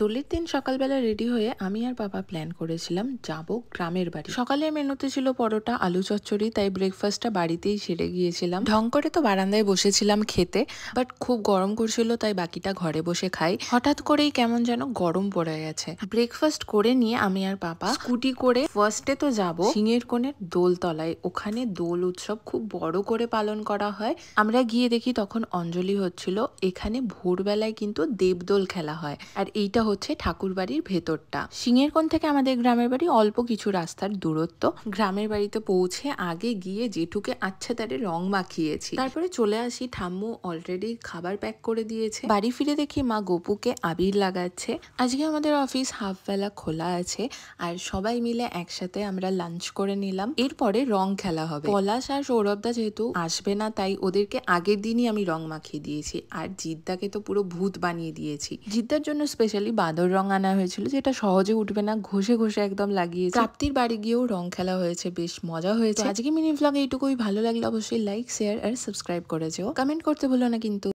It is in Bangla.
দোলের দিন সকালবেলা রেডি হয়ে আমি আর বাবা প্ল্যান করেছিলাম যাব গ্রামের বাড়ি। সকালে মেনুতে ছিল পরোটা, আলু চচ্চড়ি, তাই ব্রেকফাস্টটা বাড়িতেই সেরে গিয়েছিলাম। ঢং করে তো বারান্দায় বসেছিলাম খেতে, বাট খুব গরম করছিল তাই বাকিটা ঘরে বসে খাই। হঠাৎ করেই কেমন যেন গরম পড়ে গেছে। ব্রেকফাস্ট করে নিয়ে আমি আর বাবা স্কুটি করে ফার্স্টে তো যাব সিংহের কোণের দোলতলায়। ওখানে দোল উৎসব খুব বড় করে পালন করা হয়। আমরা গিয়ে দেখি তখন অঞ্জলি হচ্ছিল। এখানে ভোরবেলায় কিন্তু দেবদোল খেলা হয়, আর এইটা হচ্ছে ঠাকুর বাড়ির ভেতরটা। সিংহের কোণ থেকে আমাদের গ্রামের বাড়ি অল্প কিছু রাস্তার দূরত্ব। গ্রামের বাড়িতে পৌঁছে আগে গিয়ে জেঠুকে তারে রং মাখিয়েছি, তারপরে চলে আসি। ঠাম্মু অলরেডি খাবার প্যাক করে দিয়েছে। বাড়ি ফিরে দেখি মা গোপুকে আবির লাগাচ্ছে। আজকে আমাদের অফিস হাফ বেলা খোলা আছে, আর সবাই মিলে একসাথে আমরা লাঞ্চ করে নিলাম। এরপরে রং খেলা হবে। পলাশ আর সৌরভদা যেহেতু আসবে না, তাই ওদেরকে আগের দিনই আমি রং মাখিয়ে দিয়েছি। আর জিদ্দাকে তো পুরো ভূত বানিয়ে দিয়েছি। জিদ্দার জন্য স্পেশালি বাদর রং আনা হয়েছিল, যেটা সহজে উঠবে না, ঘষে ঘষে একদম লাগিয়েছে। প্রাপ্তির বাড়ি গিয়েও রং খেলা হয়েছে, বেশ মজা হয়েছে। আজকে মিনি ভ্লগ এইটুকুই। ভালো লাগলে অবশ্যই লাইক, শেয়ার আর সাবস্ক্রাইব করে যেও। কমেন্ট করতে ভুলো না কিন্তু।